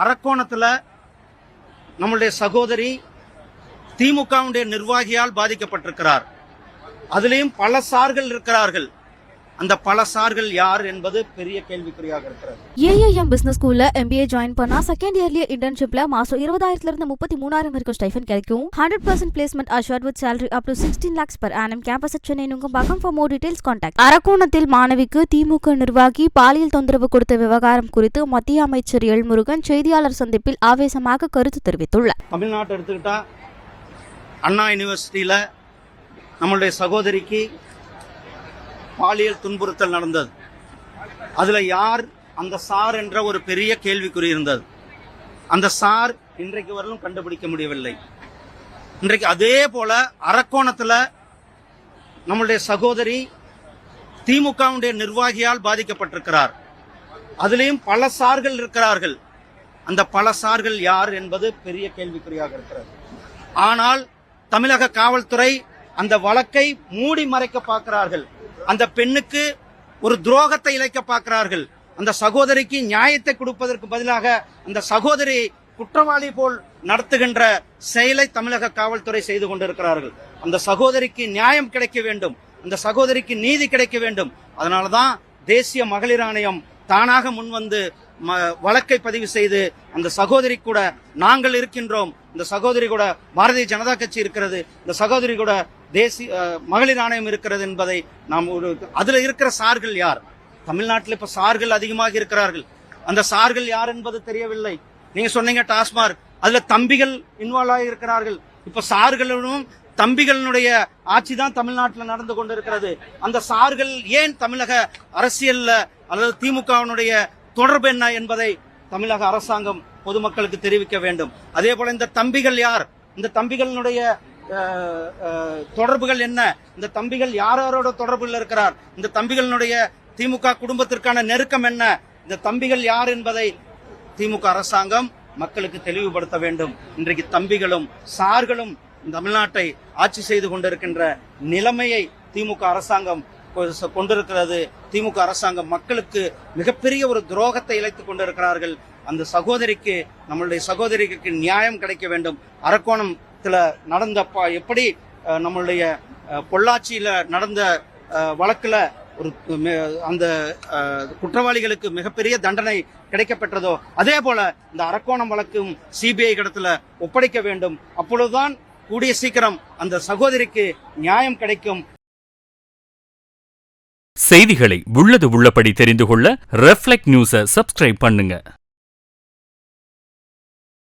அரக்கோணத்தில் நம்மளுடைய சகோதரி திமுகவுடைய நிர்வாகியால் பாதிக்கப்பட்டிருக்கிறார். அதிலேயும் பல சார்கள் இருக்கிறார்கள். அந்த பல சார்கள் யார் என்பது பெரிய கேள்விக்குறியாக இருக்கிறது. ஏஐஎம் பிசினஸ் ஸ்கூல்ல MBA ஜாயின் பண்ணா செகண்ட் இயர்லயே இன்டர்ன்ஷிப்ல மாசம் 20,000 இருந்து 33,000 வரைக்கும் ஸ்டைஃபன் கிடைக்கும். 100% placement assured with salary up to 16 lakhs per annum. Campus at Chennai Nungambakkam. For more details contact. அரக்கோணத்தில் மாணவிக்கு திமுக நிர்வாகி பாலியல் தொந்தரவு கொடுத்த விவகாரம் குறித்து மத்திய அமைச்சர் எல்முருகன் செய்தியாளர் சந்திப்பில் ஆவேசமாக கருத்து தெரிவித்துள்ளார். தமிழ்நாட்டை எடுத்துக்கிட்டா அண்ணா யூனிவர்சிட்டியில நம்மளுடைய சகோதரிக்கு பாலியல் துன்புறுத்தல் நடந்தது. அதுல யார் அந்த சார் என்ற ஒரு பெரிய கேள்விக்குறி இருந்தது. அந்த சார் இன்றைக்கு வரலும் கண்டுபிடிக்க முடியவில்லை. இன்றைக்கு அதே போல அரக்கோணத்துல நம்மளுடைய சகோதரி திமுகவுடைய நிர்வாகியால் பாதிக்கப்பட்டிருக்கிறார். அதிலேயும் பல சார்கள் இருக்கிறார்கள். அந்த பல சார்கள் யார் என்பது பெரிய கேள்விக்குறியாக இருக்கிறது. ஆனால் தமிழக காவல்துறை அந்த வழக்கை மூடி மறைக்க பார்க்கிறார்கள். அந்த பெண்ணுக்கு ஒரு துரோகத்தை இழைக்க பார்க்கிறார்கள். அந்த சகோதரிக்கு நியாயத்தை கொடுப்பதற்கு பதிலாக அந்த சகோதரி குற்றவாளி போல் நடத்துகின்ற செயலை தமிழக காவல்துறை செய்து கொண்டிருக்கிறார்கள். அந்த சகோதரிக்கு நியாயம் கிடைக்க வேண்டும், அந்த சகோதரிக்கு நீதி கிடைக்க வேண்டும். அதனாலதான் தேசிய மகளிர் ஆணையம் தானாக முன்வந்து வழக்கை பதிவு செய்து அந்த சகோதரி கூட நாங்கள் இருக்கின்றோம், இந்த சகோதரி கூட பாரதிய ஜனதா கட்சி இருக்கிறது, இந்த சகோதரி கூட தேசிய மகளிர் ஆணையம் இருக்கிறது என்பதை நாம் அதுல இருக்கிற சார்கள் யார்? தமிழ்நாட்டில் இப்ப சார்கள் அதிகமாக இருக்கிறார்கள். அந்த சார்கள் யார் என்பது தெரியவில்லை. நீங்க சொன்னீங்க டாஸ்மார்க், அதுல தம்பிகள் இன்வால்வ் ஆகி இருக்கிறார்கள். இப்ப சார்களும் தம்பிகளுடைய ஆட்சி தான் தமிழ்நாட்டில் நடந்து கொண்டிருக்கிறது. அந்த சார்கள் ஏன் தமிழக அரசியல்ல அல்லது திமுகவினுடைய தொடர்பு என்ன என்பதை தமிழக அரசாங்கம் பொதுமக்களுக்கு தெரிவிக்க வேண்டும். அதே போல இந்த தம்பிகள் யார், இந்த தம்பிகளுடைய தொடர்புகள் என்ன, இந்த தம்பிகள் யாரோட தொடர்புகள் இருக்கிறார், இந்த தம்பிகளுடைய திமுக குடும்பத்திற்கான நெருக்கம் என்ன, இந்த தம்பிகள் யார் என்பதை திமுக அரசாங்கம் மக்களுக்கு தெளிவுபடுத்த வேண்டும். இன்றைக்கு தம்பிகளும் சார்களும் தமிழ்நாட்டை ஆட்சி செய்து கொண்டிருக்கின்ற நிலைமையை திமுக அரசாங்கம் கொண்டிருக்கிறது. திமுக அரசாங்கம் மக்களுக்கு மிகப்பெரிய ஒரு துரோகத்தை இழைத்துக் கொண்டிருக்கிறார்கள். அந்த சகோதரிக்கு, நம்மளுடைய சகோதரிக்கு நியாயம் கிடைக்க வேண்டும். அரக்கோணத்துல நடந்த எப்படி நம்மளுடைய பொள்ளாச்சியில நடந்த வழக்குல ஒரு அந்த குற்றவாளிகளுக்கு மிகப்பெரிய தண்டனை கிடைக்கப்பட்டதோ அதே போல இந்த அரக்கோணம் வழக்கும் சிபிஐ இடத்துல ஒப்படைக்க வேண்டும். அப்பொழுதுதான் கூடிய சீக்கிரம் அந்த சகோதரிக்கு நியாயம் கிடைக்கும். செய்திகளை உள்ளது உள்ளபடி தெரிந்து கொள்ள ரெஃப்ளெக்ட் நியூஸை சப்ஸ்கிரைப் பண்ணுங்க.